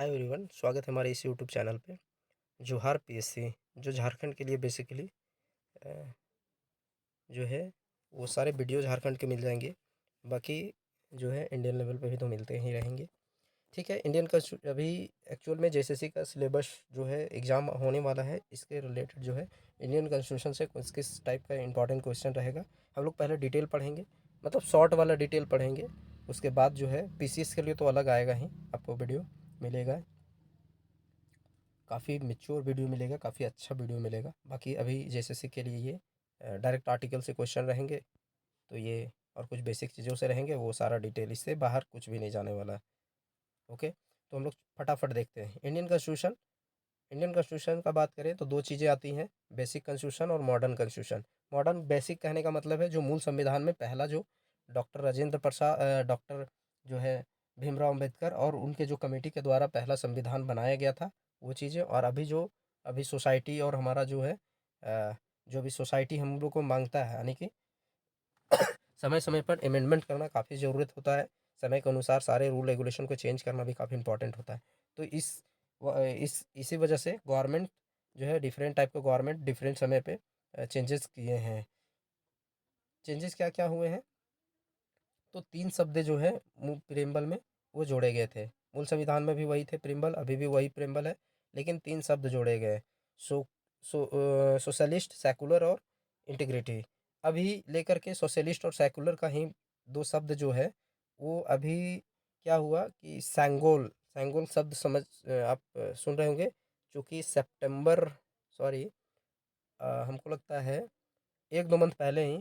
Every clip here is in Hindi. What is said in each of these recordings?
हाय एवरीवन, स्वागत है हमारे इस यूट्यूब चैनल पे। जोहार पीएससी जो झारखंड के लिए बेसिकली जो है वो सारे वीडियो झारखंड के मिल जाएंगे। बाकी जो है इंडियन लेवल पे भी तो मिलते ही रहेंगे। ठीक है, इंडियन का अभी एक्चुअल में जेएसएससी का सिलेबस जो है एग्ज़ाम होने वाला है, इसके रिलेटेड जो है इंडियन कॉन्स्टिट्यूशन से किस किस टाइप का इंपॉर्टेंट क्वेश्चन रहेगा हम लोग पहले डिटेल पढ़ेंगे, मतलब शॉर्ट वाला डिटेल पढ़ेंगे। उसके बाद जो है पीसीएस के लिए तो अलग आएगा ही, आपको वीडियो मिलेगा, काफ़ी मैच्योर वीडियो मिलेगा, काफ़ी अच्छा वीडियो मिलेगा। बाकी अभी जेएसएससी के लिए ये डायरेक्ट आर्टिकल से क्वेश्चन रहेंगे, तो ये और कुछ बेसिक चीज़ों से रहेंगे, वो सारा डिटेल, इससे बाहर कुछ भी नहीं जाने वाला है। ओके, तो हम लोग फटाफट देखते हैं इंडियन कॉन्स्टिट्यूशन। इंडियन कॉन्स्टिट्यूशन का बात करें तो दो चीज़ें आती हैं, बेसिक कॉन्स्टिट्यूशन और मॉडर्न कॉन्स्टिट्यूशन। मॉडर्न बेसिक कहने का मतलब है जो मूल संविधान में पहला जो डॉक्टर राजेंद्र प्रसाद डॉक्टर जो है भीमराव अम्बेडकर और उनके जो कमेटी के द्वारा पहला संविधान बनाया गया था, वो चीज़ें। और अभी सोसाइटी और हमारा जो है जो भी सोसाइटी हम लोग को मांगता है, यानी कि समय समय पर अमेंडमेंट करना काफ़ी ज़रूरत होता है। समय के अनुसार सारे रूल रेगुलेशन को चेंज करना भी काफ़ी इंपॉर्टेंट होता है। तो इसी वजह से गवर्नमेंट जो है डिफरेंट टाइप का गवर्नमेंट डिफरेंट समय पे चेंजेस किए हैं। चेंजेस क्या क्या हुए हैं, तो 3 शब्द जो है प्रियम्बल में वो जोड़े गए थे। मूल संविधान में भी वही थे प्रियम्बल, अभी भी वही प्रियम्बल है, लेकिन 3 शब्द जोड़े गए। सो सोशलिस्ट, सेकुलर और इंटीग्रिटी। अभी लेकर के सोशलिस्ट और सेकुलर का ही 2 शब्द जो है वो अभी क्या हुआ कि सैंगोल सैंगोल शब्द आप सुन रहे होंगे, चूँकि सितंबर सॉरी हमको लगता है 1-2 मंथ पहले ही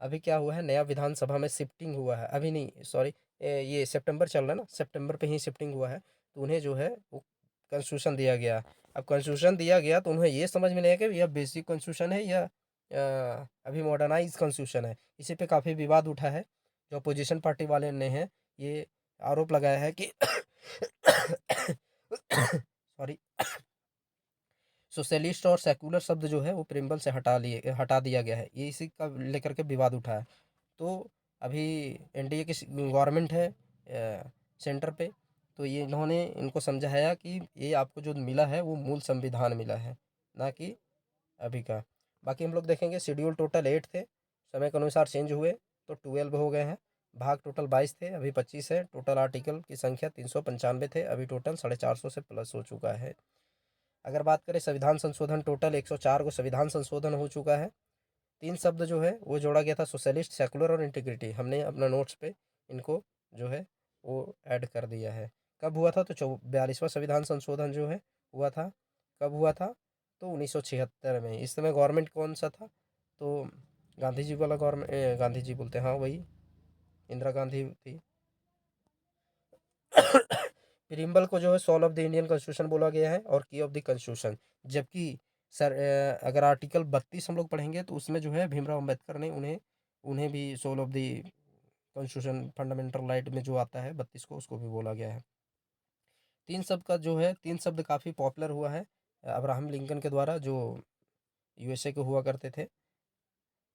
अभी क्या हुआ है, नया विधानसभा में शिफ्टिंग हुआ है। अभी नहीं, सॉरी, ये सितंबर चल रहा है ना, सितंबर पे ही शिफ्टिंग हुआ है, तो उन्हें जो है वो कॉन्स्टिट्यूशन दिया गया। अब कॉन्स्टिट्यूशन दिया गया तो उन्हें ये समझ में नहीं आया कि यह बेसिक कॉन्स्टिट्यूशन है या अभी मॉडर्नाइज कॉन्स्टिट्यूशन है। इसी पे काफ़ी विवाद उठा है। जो अपोजिशन पार्टी वाले ने है ये आरोप लगाया है कि सॉरी, सोशलिस्ट और सेकुलर शब्द जो है वो प्रियम्बल से हटा दिया गया है। ये इसी का लेकर के विवाद उठा है। तो अभी एनडीए की गवर्नमेंट है सेंटर पे, तो ये इन्होंने इनको समझाया कि ये आपको जो मिला है वो मूल संविधान मिला है, ना कि अभी का। बाकी हम लोग देखेंगे शेड्यूल टोटल 8 थे, समय के अनुसार चेंज हुए तो 12 हो गए हैं। भाग टोटल 22 थे, अभी 25 है। टोटल आर्टिकल की संख्या 395 थे, अभी टोटल 450 से प्लस हो चुका है। अगर बात करें संविधान संशोधन, टोटल 104 को संविधान संशोधन हो चुका है। 3 शब्द जो है वो जोड़ा गया था, सोशलिस्ट, सेकुलर और इंटीग्रिटी। हमने अपना नोट्स पे इनको जो है वो ऐड कर दिया है। कब हुआ था, तो 42वां संविधान संशोधन जो है हुआ था। कब हुआ था, तो 1976 में। इस समय गवर्नमेंट कौन सा था, तो गांधी जी वाला गवर्नमेंट, गांधी जी बोलते हैं, हाँ वही इंदिरा गांधी थी। प्रियम्बल को जो है soul of the Indian constitution बोला गया है और की ऑफ द कॉन्स्टिट्यूशन। जबकि सर अगर आर्टिकल 32 हम लोग पढ़ेंगे तो उसमें जो है भीमराव अम्बेडकर ने उन्हें उन्हें भी soul of the constitution fundamental right में जो आता है 32 को, उसको भी बोला गया है। 3 शब्द का जो है 3 शब्द काफ़ी पॉपुलर हुआ है अब्राहम लिंकन के द्वारा, जो यूएसए के हुआ करते थे।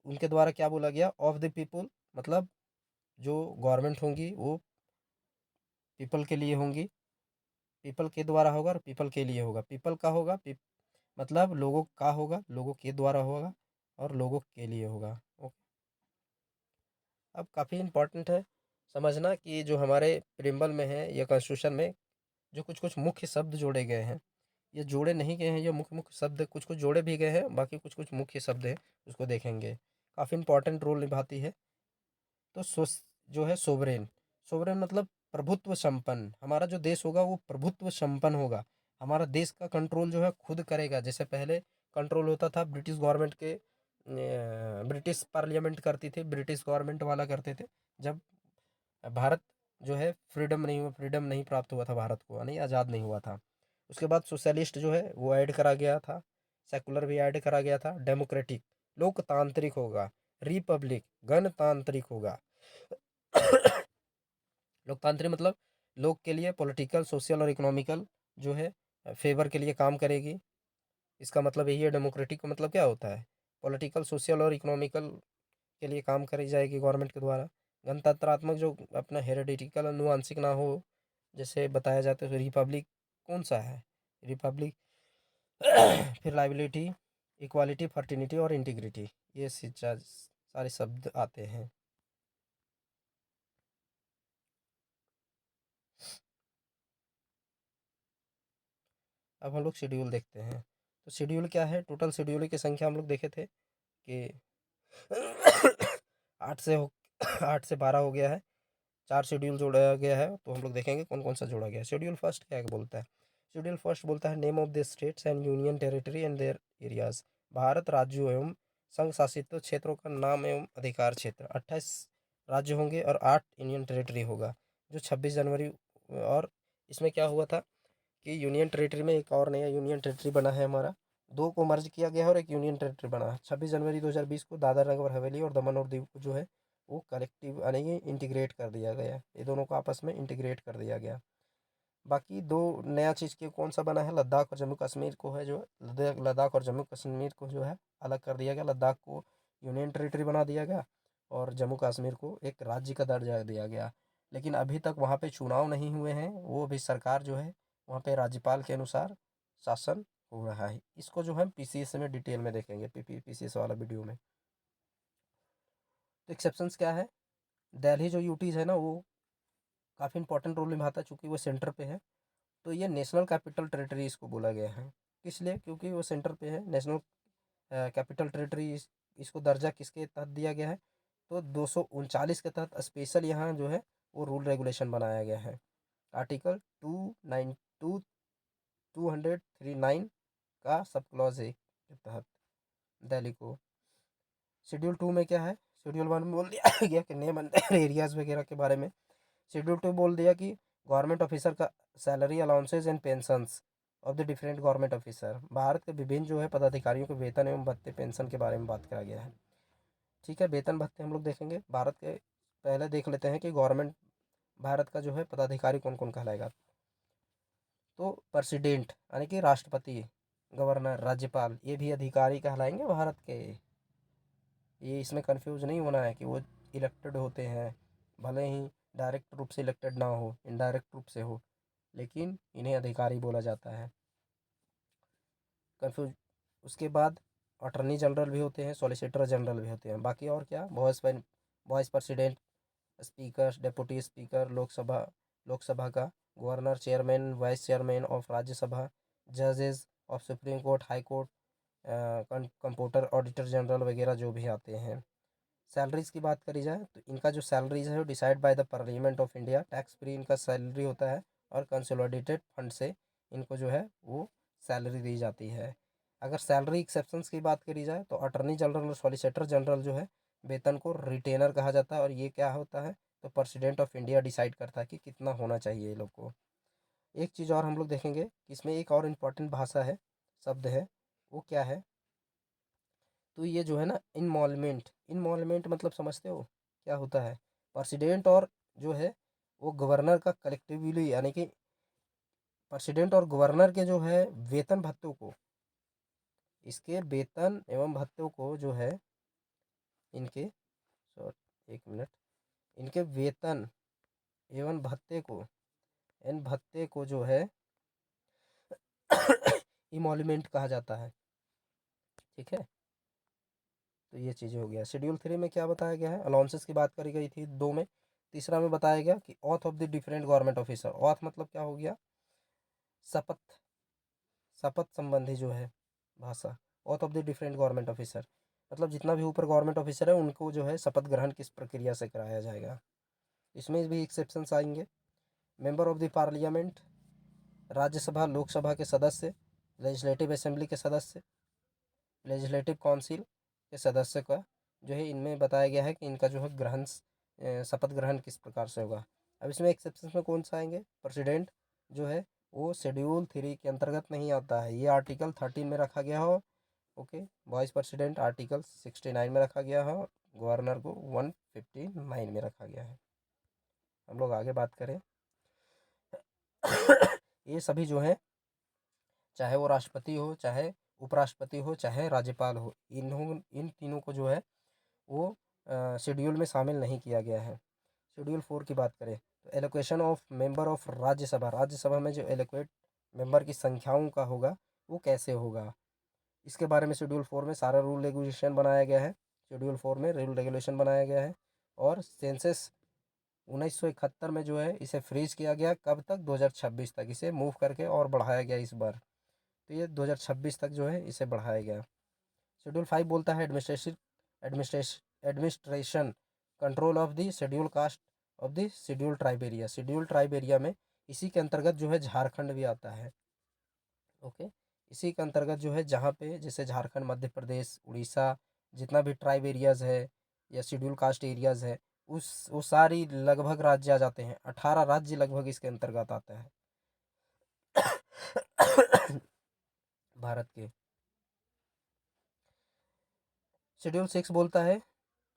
उनके द्वारा क्या बोला गया, ऑफ द पीपुल, मतलब जो गवर्नमेंट होंगी वो पीपल के लिए होंगी, पीपल के द्वारा होगा और पीपल के लिए होगा। पीपल का होगा मतलब लोगों का होगा, लोगों के द्वारा होगा और लोगों के लिए होगा। ओके, अब काफ़ी इम्पोर्टेंट है समझना कि जो हमारे प्रियम्बल में है या कॉन्स्टिट्यूशन में जो कुछ कुछ मुख्य शब्द जोड़े गए हैं, ये जोड़े नहीं गए हैं, ये मुख्य मुख्य शब्द कुछ कुछ जोड़े भी गए हैं, बाकी कुछ कुछ मुख्य शब्द हैं, उसको देखेंगे। काफ़ी इंपॉर्टेंट रोल निभाती है। तो जो है सोवरेन, सोवरेन मतलब प्रभुत्व संपन्न। हमारा जो देश होगा वो प्रभुत्व संपन्न होगा। हमारा देश का कंट्रोल जो है खुद करेगा। जैसे पहले कंट्रोल होता था ब्रिटिश गवर्नमेंट के, ब्रिटिश पार्लियामेंट करती थी, ब्रिटिश गवर्नमेंट वाला करते थे। जब भारत जो है फ्रीडम नहीं प्राप्त हुआ था भारत को, यानी आज़ाद नहीं हुआ था। उसके बाद सोशलिस्ट जो है वो ऐड करा गया था, सेकुलर भी ऐड करा गया था, डेमोक्रेटिक लोकतांत्रिक होगा, रिपब्लिक गणतांत्रिक होगा। लोकतांत्रिक मतलब लोग के लिए पॉलिटिकल, सोशल और इकोनॉमिकल जो है फेवर के लिए काम करेगी। इसका मतलब यही है। डेमोक्रेटिक का मतलब क्या होता है, पॉलिटिकल, सोशल और इकोनॉमिकल के लिए काम करी जाएगी गवर्नमेंट के द्वारा। गणतंत्रात्मक जो अपना हेरिडिटिकल अनुवांशिक ना हो, जैसे बताया जाता है, तो रिपब्लिक कौन सा है? रिपब्लिक फिर लाइबिलिटी, इक्वालिटी, फर्टिनिटी और इंटीग्रिटी, ये सारे शब्द आते हैं। अब हम लोग शेड्यूल देखते हैं। तो शेड्यूल क्या है? टोटल शेड्यूल की संख्या हम लोग देखे थे कि 8 से 12 हो गया है। 4 शेड्यूल जोड़ा गया है, तो हम लोग देखेंगे कौन कौन सा जोड़ा गया है। शेड्यूल फर्स्ट क्या बोलता है? शेड्यूल फर्स्ट बोलता है name of the states and union territory and there areas. Bharat राज्यों एवं संघ शासित क्षेत्रों का नाम एवं अधिकार क्षेत्र। 28 राज्य होंगे और 8 यूनियन टेरिटरी होगा, जो 26 जनवरी। और इसमें क्या हुआ था कि यूनियन टेरिटरी में एक और नया यूनियन टेरिटरी बना है हमारा। 2 को मर्ज किया गया है और एक यूनियन टेरिटरी बना है। 26 जनवरी 2020 को दादरा नगर हवेली और दमन और दीव को जो है वो कलेक्टिव यानी कि इंटीग्रेट कर दिया गया। ये दोनों को आपस में इंटीग्रेट कर दिया गया। बाकी 2 नया चीज़ के कौन सा बना है? लद्दाख और जम्मू कश्मीर को है जो लद्दाख और जम्मू कश्मीर को जो है अलग कर दिया गया। लद्दाख को यूनियन टेरिटरी बना दिया गया और जम्मू कश्मीर को एक राज्य का दर्जा दिया गया। लेकिन अभी तक वहाँ पे चुनाव नहीं हुए हैं। वो भी सरकार जो है वहाँ पे राज्यपाल के अनुसार शासन हो रहा है। इसको जो है पीसीएस में डिटेल में देखेंगे, पीसीएस वाला वीडियो में। तो एक्सेप्शंस क्या है? दिल्ली जो यूटीज़ है ना, वो काफ़ी इंपॉर्टेंट रोल निभाता है चूँकि वो सेंटर पे है। तो ये नेशनल कैपिटल टेरिटरी इसको बोला गया है। किस लिए? क्योंकि वो सेंटर पे है। नेशनल कैपिटल टेरिटरी इसको दर्जा किसके तहत दिया गया है? तो 239 के तहत स्पेशल यहाँ जो है वो रूल रेगुलेशन बनाया गया है। आर्टिकल 239 का सब क्लॉज ए के तहत दिल्ली को। शेड्यूल 2 में क्या है? शेड्यूल 1 में बोल दिया गया कि नेम एंड एरियाज वगैरह के बारे में। शेड्यूल 2 बोल दिया कि गवर्नमेंट ऑफिसर का salary allowances and pensions of the different government officer. Bharat के विभिन्न जो है पदाधिकारियों के वेतन एवं भत्ते पेंशन के बारे में बात करा गया है। ठीक है, वेतन भत्ते हम लोग देखेंगे। भारत के पहले देख लेते हैं कि गवर्नमेंट भारत का जो है पदाधिकारी कौन कौन कहलाएगा। तो प्रेसिडेंट यानी कि राष्ट्रपति, गवर्नर, राज्यपाल, ये भी अधिकारी कहलाएंगे भारत के। ये इसमें कंफ्यूज नहीं होना है कि वो इलेक्टेड होते हैं, भले ही डायरेक्ट रूप से इलेक्टेड ना हो, इनडायरेक्ट रूप से हो, लेकिन इन्हें अधिकारी बोला जाता है। कंफ्यूज। उसके बाद अटर्नी जनरल भी होते हैं, सॉलिसिटर जनरल भी होते हैं। बाकी और क्या? Vice president, speaker, deputy speaker Lok Sabha का, governor, chairman, vice chairman of Rajya Sabha, जजेस of Supreme Court, High Court, comptroller auditor general वगैरह जो भी आते हैं। सैलरीज की बात करी जाए तो इनका जो सैलरीज है वो decide by the parliament of India. Tax free इनका सैलरी होता है और कंसोलिडेटेड फंड से इनको जो है वो सैलरी दी जाती है। अगर सैलरी एक्सेप्शंस की बात करी जाए तो अटर्नी जनरल और सॉलिसिटर जनरल जो है वेतन को रिटेनर कहा जाता है। और ये क्या होता है? तो प्रेसिडेंट ऑफ इंडिया डिसाइड करता है कि कितना होना चाहिए ये लोग को। एक चीज़ और हम लोग देखेंगे कि इसमें एक और इम्पॉर्टेंट भाषा है, शब्द है, वो क्या है? तो ये जो है ना इनमॉलमेंट मतलब समझते हो क्या होता है? प्रेसिडेंट और जो है वो गवर्नर का कलेक्टिवली यानी कि प्रेसिडेंट और गवर्नर के जो है वेतन भत्तों को, इसके वेतन एवं भत्तों को जो है इनके सॉरी एक मिनट, इनके वेतन एवं भत्ते को, इन भत्ते को जो है इमोल्यूमेंट कहा जाता है। ठीक है, तो ये चीज़ हो गया। शेड्यूल 3 में क्या बताया गया है? अलाउंसेस की बात करी गई थी 2 में। तीसरा में बताया गया कि auth of the different government officer. Auth मतलब क्या हो गया? शपथ, शपथ संबंधी जो है भाषा। Auth of the different government officer मतलब जितना भी ऊपर गवर्नमेंट ऑफिसर है उनको जो है शपथ ग्रहण किस प्रक्रिया से कराया जाएगा। इसमें भी एक्सेप्शंस आएंगे। Member of the parliament, Rajya Sabha Lok Sabha के सदस्य, लेजिस्लेटिव असेंबली के सदस्य, लेजिस्लेटिव काउंसिल के सदस्य का जो है इनमें बताया गया है कि इनका जो है शपथ ग्रहण किस प्रकार से होगा। अब इसमें एक्सेप्शन में कौन सा आएंगे? प्रेसिडेंट जो है वो शेड्यूल 3 के अंतर्गत नहीं आता है, ये आर्टिकल 13 में रखा गया हो। ओके, वाइस प्रेसिडेंट आर्टिकल 69 में रखा गया हो, गवर्नर को 159 में रखा गया है। हम लोग आगे बात करें ये सभी जो है चाहे वो राष्ट्रपति हो, चाहे उपराष्ट्रपति हो, चाहे राज्यपाल हो, इन तीनों को जो है वो शेड्यूल में शामिल नहीं किया गया है। शेड्यूल 4 की बात करें तो allocation of member of Rajya Sabha, Rajya Sabha में जो एलोकेट मेंबर की संख्याओं का होगा वो कैसे होगा, इसके बारे में शेड्यूल 4 में सारा रूल रेगुलेशन बनाया गया है। शेड्यूल 4 में रूल रेगुलेशन बनाया गया है। और सेंसस 1971 में जो है इसे फ्रीज किया गया, कब तक, 2026 तक इसे मूव करके और बढ़ाया गया इस बार। तो ये 2026 तक जो है इसे बढ़ाया गया। शेड्यूल 5 बोलता है administration control of the schedule caste of the schedule tribe area. Schedule tribe area में इसी के अंतर्गत जो है झारखंड भी आता है। ओके, इसी के अंतर्गत जो है जहाँ पे जैसे झारखंड, मध्य प्रदेश, उड़ीसा, जितना भी ट्राइब एरियाज़ है या शेड्यूल कास्ट एरियाज़ है, उस वो सारी लगभग राज्य आ जाते हैं। 18 राज्य लगभग इसके अंतर्गत आता है भारत के। शेड्यूल 6 बोलता है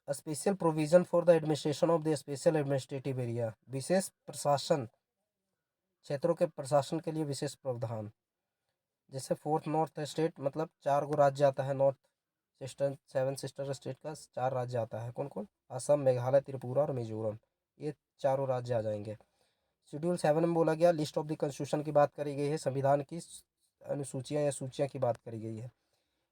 special provision for the administration of the special administrative area. विशेष प्रशासन क्षेत्रों के प्रशासन के लिए विशेष प्रावधान। जैसे फोर्थ नॉर्थ स्टेट, मतलब 4 गो राज्य आता है नॉर्थ सिस्टर 7 सिस्टर स्टेट का 4 राज्य आता है। कौन कौन? असम, मेघालय, त्रिपुरा और मिजोरम, ये चारों राज्य आ जाएंगे। शेड्यूल 7 में बोला गया लिस्ट ऑफ द कॉन्स्टिट्यूशन की बात करी गई है, संविधान की अनुसूचियाँ या सूचियाँ की बात करी गई है।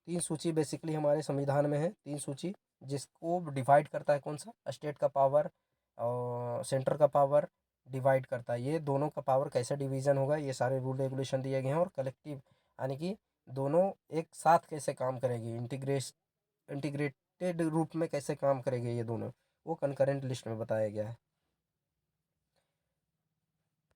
3 सूची बेसिकली हमारे संविधान में है, 3 सूची, जिसको डिवाइड करता है कौन सा? स्टेट का पावर और सेंटर का पावर डिवाइड करता है। ये दोनों का पावर कैसे डिवीजन होगा, ये सारे रूल रेगुलेशन दिए गए हैं। और कलेक्टिव यानी कि दोनों एक साथ कैसे काम करेगी, इंटीग्रेटेड रूप में कैसे काम करेंगे ये दोनों, वो कंकरेंट लिस्ट में बताया गया है।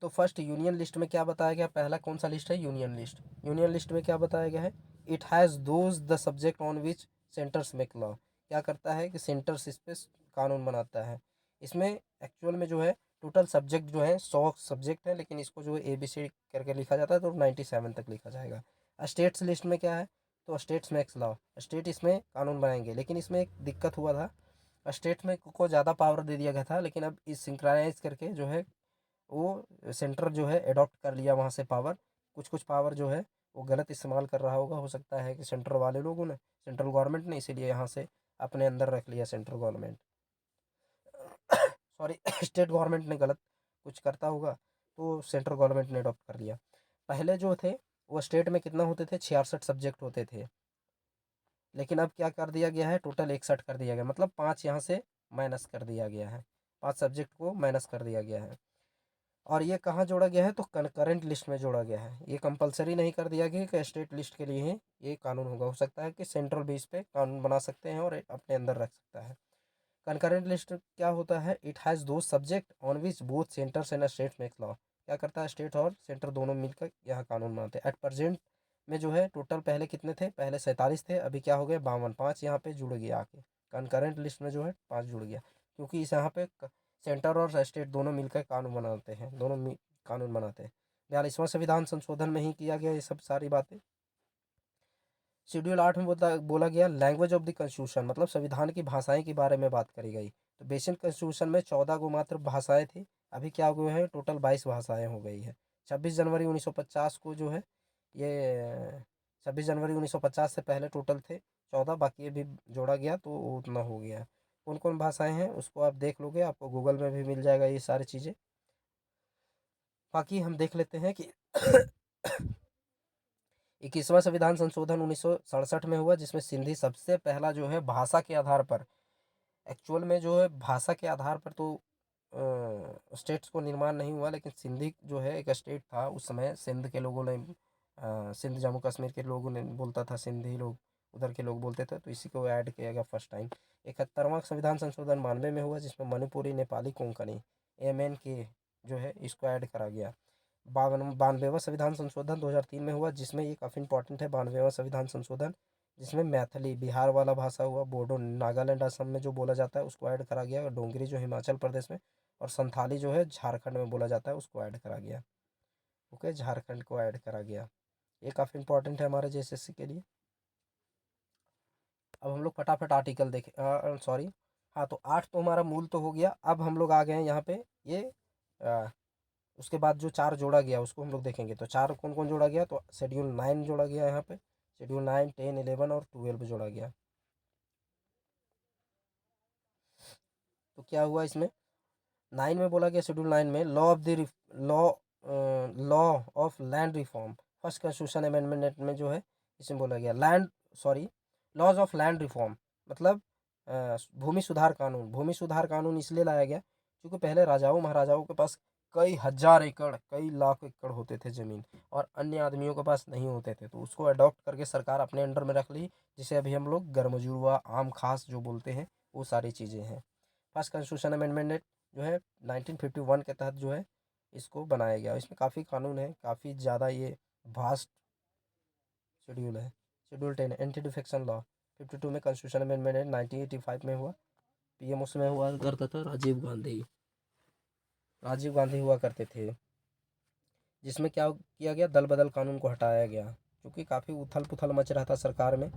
तो फर्स्ट यूनियन लिस्ट में क्या बताया गया? पहला कौन सा लिस्ट है? Union list. यूनियन लिस्ट में क्या बताया गया है? It has those the subject on which centres make law. क्या करता है कि सेंटर्स इस पे कानून बनाता है। इसमें एक्चुअल में जो है टोटल सब्जेक्ट जो है 100 सब्जेक्ट है, लेकिन इसको जो है ABC करके लिखा जाता है, तो 97 तक लिखा जाएगा। स्टेट्स लिस्ट में क्या है? तो स्टेट्स मेक्स लॉ, स्टेट इसमें कानून बनाएंगे। लेकिन इसमें एक दिक्कत हुआ था, स्टेट में को ज़्यादा पावर दे दिया गया था, लेकिन अब इस सिंक्रानाइज करके जो है वो सेंटर जो है अडॉप्ट कर लिया वहाँ से पावर। कुछ कुछ पावर जो है वो गलत इस्तेमाल कर रहा होगा, हो सकता है कि सेंट्रल वाले लोगों ने, सेंट्रल गवर्नमेंट ने, इसीलिए यहाँ से अपने अंदर रख लिया central government. Sorry state government ने गलत कुछ करता होगा, तो सेंट्रल गवर्नमेंट ने अडॉप्ट कर लिया। पहले जो थे वो स्टेट में कितना होते थे? 66 सब्जेक्ट होते थे। लेकिन अब क्या कर दिया गया है? टोटल 61 कर दिया गया, मतलब 5 यहाँ से माइनस कर दिया गया है, 5 सब्जेक्ट को माइनस कर दिया गया है। और ये कहाँ जोड़ा गया है? तो करेंट लिस्ट में जोड़ा गया है। ये कंपलसरी नहीं कर दिया गया कि स्टेट लिस्ट के लिए ही ये कानून होगा, हो सकता है कि सेंट्रल बेस पे कानून बना सकते हैं और अपने अंदर रख सकता है। कंकरेंट लिस्ट क्या होता है? इट हैज़ दो subject on which both centres and state makes law. क्या करता है? स्टेट और सेंटर दोनों मिलकर यहाँ कानून बनाते हैं। एट प्रेजेंट में जो है टोटल पहले कितने थे? पहले 47 थे, अभी क्या हो गए? 52। 5 यहाँ पे जुड़ गया आके, कंकरेंट लिस्ट में जो है 5 जुड़ गया, क्योंकि इस यहाँ पे सेंटर और स्टेट दोनों मिलकर कानून बनाते हैं, दोनों कानून बनाते हैं। 42वां संविधान संशोधन में ही किया गया ये सब सारी बातें। शेड्यूल 8 में बोला गया लैंग्वेज ऑफ द कॉन्स्टिट्यूशन, मतलब संविधान की भाषाएं के बारे में बात करी गई। तो बेसिक कॉन्स्टिट्यूशन में 14 गो मात्र भाषाएं थी, अभी क्या हो गए हैं? टोटल 22 भाषाएं हो गई है। 26 जनवरी 1950 को जो है ये 26 जनवरी 1950 से पहले टोटल थे 14, बाकी अभी जोड़ा गया तो उतना हो गया। कौन कौन भाषाएं हैं उसको आप देख लोगे, आपको गूगल में भी मिल जाएगा ये सारी चीज़ें। बाकी हम देख लेते हैं कि 21वां संविधान संशोधन 1967 में हुआ, जिसमें सिंधी सबसे पहला जो है भाषा के आधार पर, एक्चुअल में जो है भाषा के आधार पर तो स्टेट्स को निर्माण नहीं हुआ, लेकिन सिंधी जो है एक स्टेट था उस समय। सिंध के लोगों ने सिंध जम्मू कश्मीर के लोगों ने बोलता था, सिंधी लोग उधर के लोग बोलते थे, तो इसी को ऐड किया गया फर्स्ट टाइम। 71वां संविधान संशोधन 92 में हुआ, जिसमें मणिपुरी, नेपाली, कोंकणी MNK जो है इसको ऐड करा गया। 92वां संविधान संशोधन 2003 में हुआ, जिसमें ये काफ़ी इंपॉर्टेंट है। 92वां संविधान संशोधन जिसमें मैथिली बिहार वाला भाषा हुआ, बोडो नागालैंड असम में जो बोला जाता है उसको ऐड करा गया, और डोंगरी जो हिमाचल प्रदेश में, और संथाली जो है झारखंड में बोला जाता है उसको ऐड करा गया। ओके, झारखंड को ऐड करा गया। ये काफ़ी इंपॉर्टेंट है हमारे JSSC के लिए। अब हम लोग फटाफट आर्टिकल देखें, सॉरी, हाँ, तो 8 तो हमारा मूल तो हो गया। अब हम लोग आ गए हैं यहाँ पे ये उसके बाद जो 4 जोड़ा गया उसको हम लोग देखेंगे। तो 4 कौन कौन जोड़ा गया? तो शेड्यूल 9 जोड़ा गया यहाँ पे, शेड्यूल 9, 10, 11 और 12 जोड़ा गया। तो क्या हुआ इसमें? 9 में बोला गया, शेड्यूल 9 में law law of land reform, first constitution amendment में जो है इसमें बोला गया लॉज ऑफ लैंड रिफॉर्म, मतलब भूमि सुधार कानून। भूमि सुधार कानून इसलिए लाया गया क्योंकि पहले राजाओं महाराजाओं के पास कई हजार एकड़, कई लाख एकड़ होते थे ज़मीन, और अन्य आदमियों के पास नहीं होते थे, तो उसको अडॉप्ट करके सरकार अपने अंडर में रख ली, जिसे अभी हम लोग गर्मजुड़वा, आम खास जो बोलते हैं, वो सारी चीज़ें हैं। फर्स्ट कॉन्स्टिट्यूशन अमेंडमेंट जो है 1951 के तहत जो है इसको बनाया गया। इसमें काफ़ी कानून है, काफ़ी ज़्यादा ये वास्ट शेड्यूल है। शेड्यूल 10 एंटी डिफेक्शन लॉ 52 में कॉन्स्टिट्यूशन अमेंडमेंट है, 1985 में हुआ। पीएम उसमें हुआ करता था राजीव गांधी हुआ करते थे, जिसमें क्या किया गया, दल बदल कानून को हटाया गया, क्योंकि काफ़ी उथल पुथल मच रहा था सरकार में।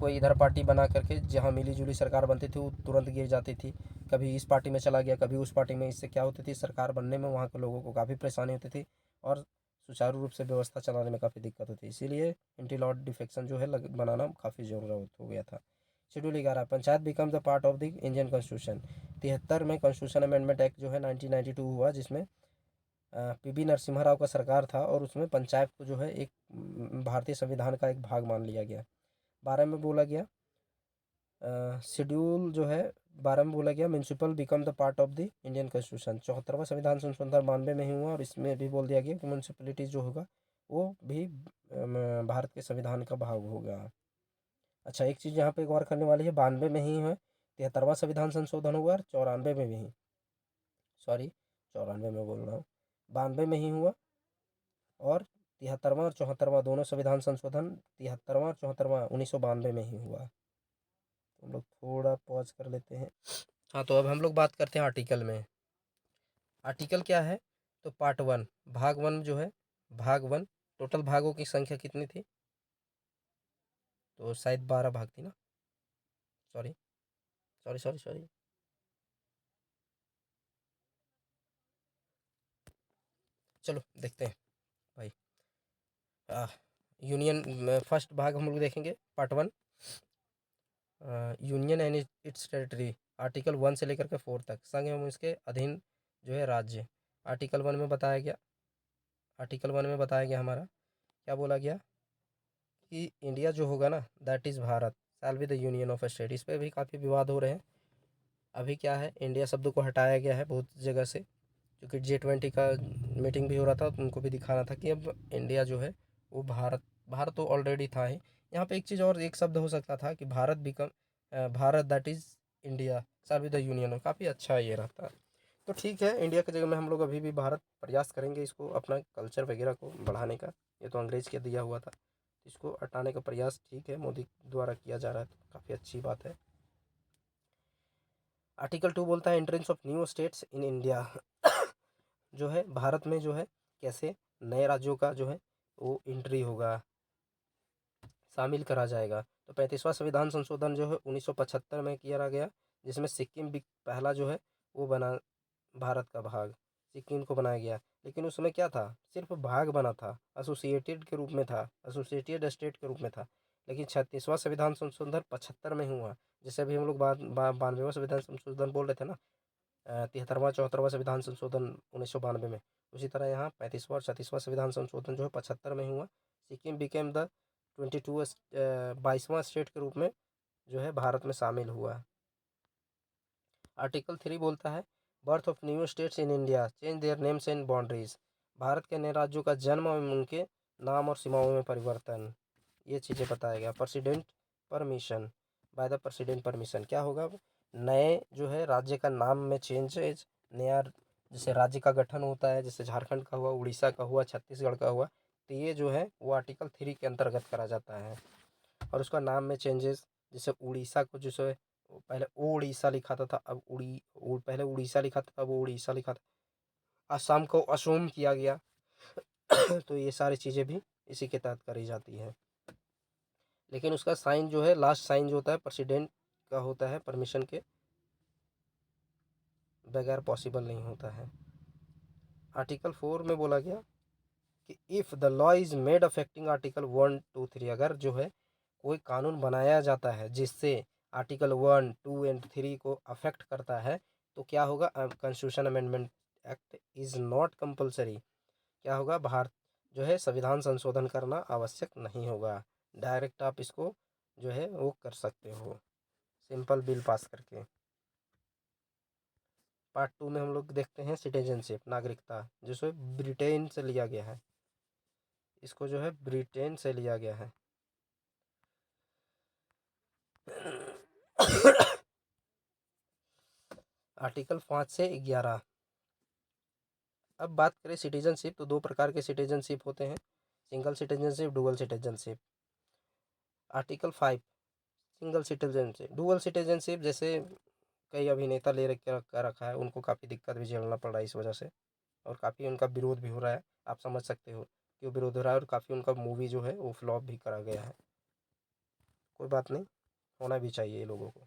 कोई इधर पार्टी बना करके जहाँ मिली जुली सरकार बनती थी वो तुरंत गिर जाती थी, कभी इस पार्टी में चला गया, कभी उस पार्टी में। इससे क्या होती थी, सरकार बनने में वहाँ के लोगों को काफ़ी परेशानी होती थी और सुचारू रूप से व्यवस्था चलाने में काफ़ी दिक्कत होती है। इसीलिए एंटी लॉ डिफेक्शन जो है बनाना काफ़ी ज़रूरत हो गया था। Schedule 11 panchayat become the part of the Indian constitution. 73 में कॉन्स्टिट्यूशन अमेंडमेंट एक्ट जो है 1992 हुआ, जिसमें पीबी नरसिम्हा राव का सरकार था, और उसमें पंचायत को जो है एक भारतीय संविधान का एक भाग मान लिया गया। 12 में बोला गया शेड्यूल जो है 12 में बोला गया municipal become the part of the Indian constitution. 74वां संविधान संशोधन 92 में ही हुआ, और इसमें भी बोल दिया गया कि म्यूनसिपलिटी जो होगा वो भी भारत के संविधान का भाग होगा। अच्छा, एक चीज़ यहाँ पे गौर करने वाली है, 92 में ही है 73वां संविधान संशोधन हुआ, और 94 में भी, सॉरी 94 में बोल रहा हूँ, 92 में ही हुआ, और 73वां और 74वां दोनों संविधान संशोधन 73वां और 74वां 1992 में ही हुआ। तो हम लोग थोड़ा पॉज कर लेते हैं। हाँ, तो अब हम लोग बात करते हैं आर्टिकल में। आर्टिकल क्या है, तो पार्ट 1 भाग 1 जो है, भाग 1 टोटल भागों की संख्या कितनी थी, तो शायद 12 भाग थी ना, सॉरी सॉरी सॉरी सॉरी चलो देखते हैं भाई। यूनियन फर्स्ट भाग हम लोग देखेंगे, part 1 union and it's territory, article 1 से लेकर के 4 तक, संघ एवं इसके अधीन जो है राज्य। आर्टिकल 1 में बताया गया, हमारा क्या बोला गया कि इंडिया जो होगा ना, that is Bharat shall be the union of state. इस पर भी काफ़ी विवाद हो रहे हैं। अभी क्या है, इंडिया शब्द को हटाया गया है बहुत जगह से, क्योंकि G20 का मीटिंग भी हो रहा था, तो उनको भी दिखाना था कि अब इंडिया जो है वो भारत तो ऑलरेडी था ही। यहाँ पे एक चीज़ और, एक शब्द हो सकता था कि Bharat that is India shall be the union, काफ़ी अच्छा ये रहता। तो ठीक है, इंडिया की जगह में हम लोग अभी भी भारत प्रयास करेंगे, इसको अपना कल्चर वगैरह को बढ़ाने का। ये तो अंग्रेज़ के दिया हुआ था, इसको हटाने का प्रयास ठीक है मोदी द्वारा किया जा रहा है, तो काफ़ी अच्छी बात है। आर्टिकल 2 बोलता है entrance of new states in India जो है भारत में जो है कैसे नए राज्यों का जो है वो एंट्री होगा, शामिल करा जाएगा। तो 35वां संविधान संशोधन जो है 1975 में किया गया, जिसमें सिक्किम भी पहला जो है वो बना, भारत का भाग सिक्किम को बनाया गया। लेकिन उसमें क्या था, सिर्फ भाग बना था, एसोसिएटेड के रूप में था, एसोसिएटेड स्टेट के रूप में था। लेकिन 36वां संविधान संशोधन 75 में हुआ, जैसे अभी हम लोग 92वां संविधान संशोधन बोल रहे थे ना, 73वां 74वां संविधान संशोधन 1992 में, उसी तरह यहाँ 35वां और 36वां संविधान संशोधन जो है 75 में हुआ। सिक्किम बिकेम द 22वां स्टेट के रूप में जो है भारत में शामिल हुआ। आर्टिकल 3 बोलता है birth of new states in India change their names and boundaries, Bharat के नए राज्यों का जन्म और उनके नाम और सीमाओं में परिवर्तन, ये चीज़ें बताया गया। President permission, by the president permission क्या होगा, नए जो है राज्य का नाम में चेंजेज, नया जैसे राज्य का गठन होता है, जैसे झारखंड का हुआ, उड़ीसा का हुआ, छत्तीसगढ़ का हुआ, तो ये जो है वो आर्टिकल 3 के अंतर्गत करा जाता है। और उसका नाम में चेंजेस, जैसे उड़ीसा को जैसे पहले उड़ीसा लिखा था, अब पहले उड़ीसा लिखा था, अब वो उड़ीसा लिखा था, असम को असोम किया गया तो ये सारी चीज़ें भी इसी के तहत करी जाती है। लेकिन उसका साइन जो है, लास्ट साइन जो होता है प्रेसिडेंट का होता है, परमिशन के बगैर पॉसिबल नहीं होता है। आर्टिकल 4 में बोला गया कि if the law is made affecting article 1, 2, 3, अगर जो है कोई कानून बनाया जाता है जिससे आर्टिकल 1, 2 एंड 3 को अफेक्ट करता है, तो क्या होगा, constitution amendment act is not compulsory, क्या होगा, भारत जो है संविधान संशोधन करना आवश्यक नहीं होगा, डायरेक्ट आप इसको जो है वो कर सकते हो, सिंपल बिल पास करके। पार्ट 2 में हम लोग देखते हैं सिटीजनशिप, नागरिकता, जिसको ब्रिटेन से लिया गया है, इसको जो है ब्रिटेन से लिया गया है। आर्टिकल 5 से 11। अब बात करें सिटीजनशिप, तो 2 प्रकार के सिटीजनशिप होते हैं, single citizenship, dual citizenship. Article 5 single citizenship. Dual citizenship जैसे कई अभिनेता कर रखा है, उनको काफ़ी दिक्कत भी झेलना पड़ रहा है इस वजह से, और काफ़ी उनका विरोध भी हो रहा है, आप समझ सकते हो क्यों विरोध हो रहा है, और काफ़ी उनका मूवी जो है वो फ्लॉप भी करा गया है। कोई बात नहीं, होना भी चाहिए ये लोगों को।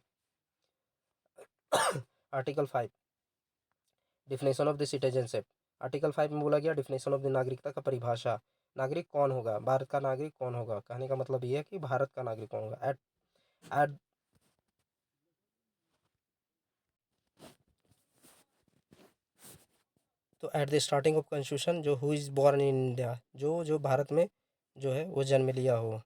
Article 5 definition of the citizenship. Article 5 में बोला गया डिफिनेशन ऑफ द नागरिकता का परिभाषा। नागरिक कौन होगा, भारत का नागरिक कौन होगा, कहने का मतलब ये है कि भारत का नागरिक कौन होगा। एट तो at the starting of constitution, जो who is born in India, जो जो भारत में जो है वो जन्म लिया हो,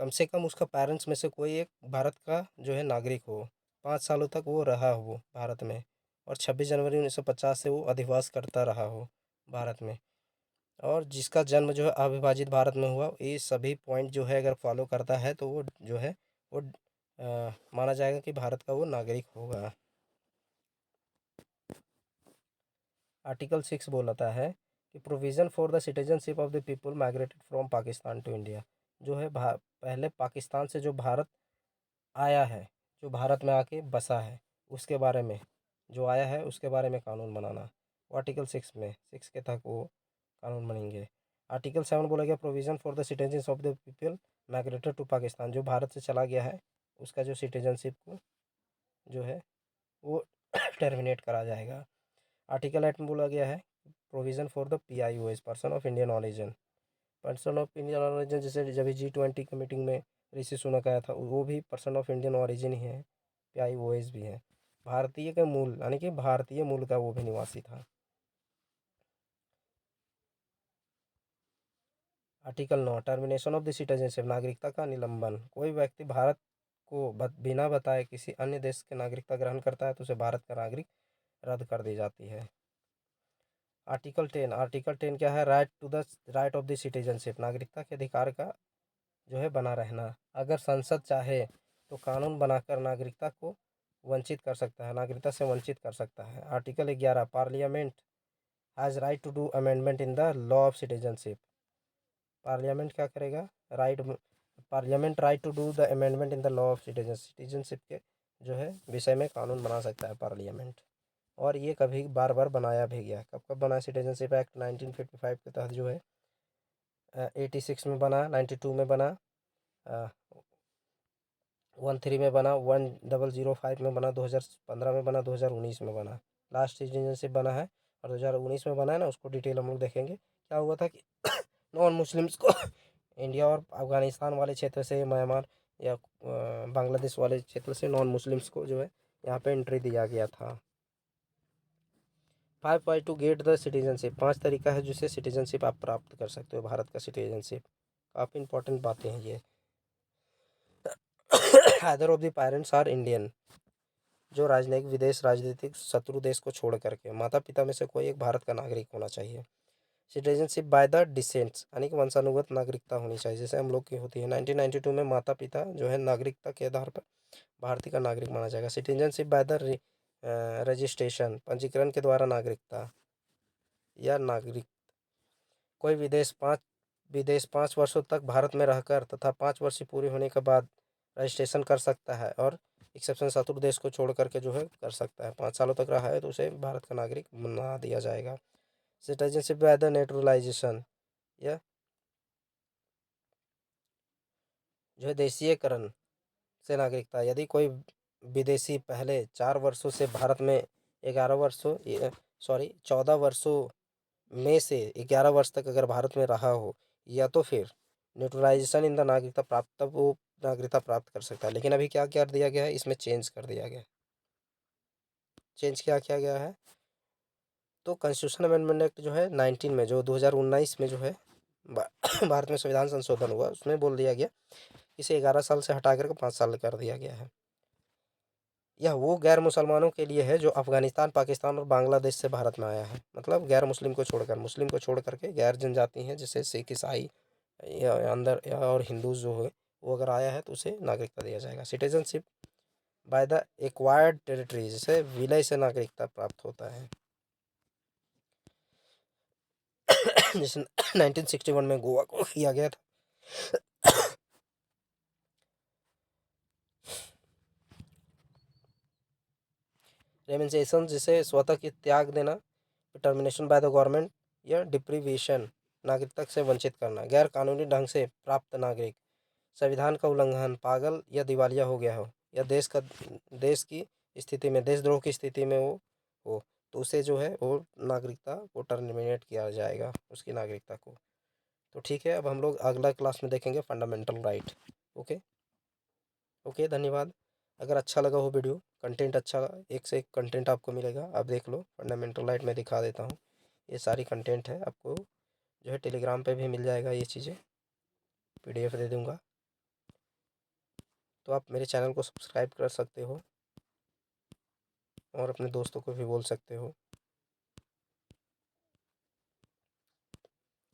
कम से कम उसका पेरेंट्स में से कोई एक भारत का जो है नागरिक हो, 5 सालों तक वो रहा हो भारत में, और 26 जनवरी 1950 से वो अधिवास करता रहा हो भारत में, और जिसका जन्म जो है अविभाजित भारत में हुआ, ये सभी पॉइंट जो है अगर फॉलो करता है तो वो जो है वो माना जाएगा कि भारत का वो नागरिक होगा। आर्टिकल 6 बोलता है कि provision for the citizenship of the people migrated from Pakistan to India. जो है पहले पाकिस्तान से जो भारत आया है, जो भारत में आके बसा है, उसके बारे में जो आया है उसके बारे में कानून बनाना। वो आर्टिकल 6 में 6 के तहत वो कानून बनेंगे। आर्टिकल 7 बोला गया provision for the citizens of the people migrated to Pakistan. जो भारत से चला गया है उसका जो सिटीजनशिप को जो है वो टर्मिनेट करा जाएगा। आर्टिकल 8 में बोला गया है provision for the PIOs, person of Indian origin. Person of Indian origin जैसे जब G20 की मीटिंग में ऋषि सुनक आया था, वो भी पर्सन ऑफ इंडियन ऑरिजिन ही है, PIOs भी है, भारतीय के मूल यानी कि भारतीय मूल का वो भी निवासी था। Article 9 termination of the citizenship, नागरिकता का निलंबन। कोई व्यक्ति भारत को बिना बताए किसी अन्य देश की नागरिकता ग्रहण करता है तो उसे भारत का नागरिक रद्द कर दी जाती है। आर्टिकल 10 क्या है, राइट ऑफ द सिटीजनशिप, नागरिकता के अधिकार का जो है बना रहना। अगर संसद चाहे तो कानून बनाकर नागरिकता को वंचित कर सकता है, नागरिकता से वंचित कर सकता है। Article 11 parliament has right to do amendment in the law of citizenship. Parliament क्या करेगा, right parliament right to do the amendment in the law of citizenship के जो है विषय में कानून बना सकता है पार्लियामेंट। और ये कभी बार बार बनाया भी गया, कब कब बना, सिटीजनशिप एक्ट 1955 के तहत जो है 86 में बना, 92 में बना, 13 में बना, 1005 में बना, 2015 में बना, 2019 में बना। लास्ट सिटीजनशिप बना है और 2019 में बना है ना, उसको डिटेल हम लोग देखेंगे। क्या हुआ था कि नॉन मुस्लिम्स को इंडिया और अफ़गानिस्तान वाले क्षेत्र से, म्यांमार या बांग्लादेश वाले क्षेत्र से नॉन मुस्लिम्स को जो है यहाँ पे एंट्री दिया गया था। 5 ways to get the citizenship, 5 तरीका है जिससे सिटीजनशिप आप प्राप्त कर सकते हो, भारत का सिटीजनशिप। काफ़ी इंपॉर्टेंट बातें हैं ये। Other of the parents are Indian, जो राजनीतिक शत्रु देश को छोड़ करके माता पिता में से कोई एक भारत का नागरिक होना चाहिए। सिटीजनशिप बाय द डिसेंट्स, यानी कि वंशानुगत नागरिकता होनी चाहिए, जैसे हम लोग की होती है। 1992 में माता पिता जो है नागरिकता के आधार पर भारतीय का नागरिक माना जाएगा। सिटीजनशिप बाय द रजिस्ट्रेशन, पंजीकरण के द्वारा नागरिकता या नागरिक, कोई विदेश 5 वर्षों तक भारत में रहकर तथा 5 वर्ष पूरे होने के बाद रजिस्ट्रेशन कर सकता है, और एक्सेप्शन शत्रु देश को छोड़ करके जो है कर सकता है। 5 सालों तक रहा है तो उसे भारत का नागरिक बना दिया जाएगा। सिटीजनशिप बाय द नेचुरलाइजेशन, या जो है देशीयकरण से नागरिकता। यदि कोई विदेशी पहले 4 वर्षों से भारत में 11 वर्षों 14 वर्षों में से 11 वर्ष तक अगर भारत में रहा हो, या तो फिर न्यूट्रलाइजेशन इन द नागरिकता प्राप्त, तब वो नागरिकता प्राप्त कर सकता है। लेकिन अभी क्या कर दिया गया है, इसमें चेंज कर दिया गया है। चेंज क्या किया गया है, तो कॉन्स्टिट्यूशन अमेंडमेंट एक्ट जो है 19 में, जो 2019 में जो है भारत में संविधान संशोधन हुआ, उसमें बोल दिया गया इसे 11 साल से हटा करके 5 साल कर दिया गया है। यह वो गैर मुसलमानों के लिए है जो अफगानिस्तान, पाकिस्तान और बांग्लादेश से भारत में आया है। मतलब गैर मुस्लिम को छोड़कर, मुस्लिम को छोड़ करके गैर जनजाति हैं जैसे सिख, ईसाई या अंदर और हिंदू जो है, वो अगर आया है तो उसे नागरिकता दिया जाएगा। Citizenship by the acquired territory, जैसे विलय से नागरिकता प्राप्त होता है। जैसे 1961 में गोवा को किया गया था। रेमिनेशन जिसे स्वतः की त्याग देना, टर्मिनेशन बाय द गवर्नमेंट या डिप्रीवेशन, नागरिकता से वंचित करना, गैर कानूनी ढंग से प्राप्त नागरिक, संविधान का उल्लंघन, पागल या दिवालिया हो गया हो, या देश की स्थिति में, देशद्रोह की स्थिति में वो हो, तो उसे जो है वो नागरिकता को टर्मिनेट किया जाएगा, उसकी नागरिकता को। तो ठीक है, अब हम लोग अगला क्लास में देखेंगे फंडामेंटल राइट। ओके ओके, धन्यवाद। अगर अच्छा लगा हो वीडियो, कंटेंट अच्छा, एक से एक कंटेंट आपको मिलेगा। आप देख लो, फंडामेंटल राइट में दिखा देता हूँ, ये सारी कंटेंट है, आपको जो है टेलीग्राम पे भी मिल जाएगा, ये चीज़ें PDF दे दूँगा। तो आप मेरे चैनल को सब्सक्राइब कर सकते हो और अपने दोस्तों को भी बोल सकते हो।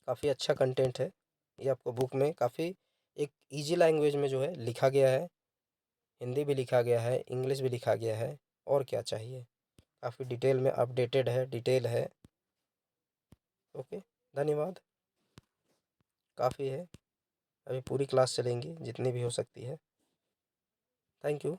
काफ़ी अच्छा कंटेंट है ये, आपको बुक में काफ़ी एक इजी लैंग्वेज में जो है लिखा गया है। हिंदी भी लिखा गया है, इंग्लिश भी लिखा गया है, और क्या चाहिए। काफ़ी डिटेल में अपडेटेड है, डिटेल है। ओके, धन्यवाद। काफ़ी है, अभी पूरी क्लास चलेंगी जितनी भी हो सकती है। Thank you.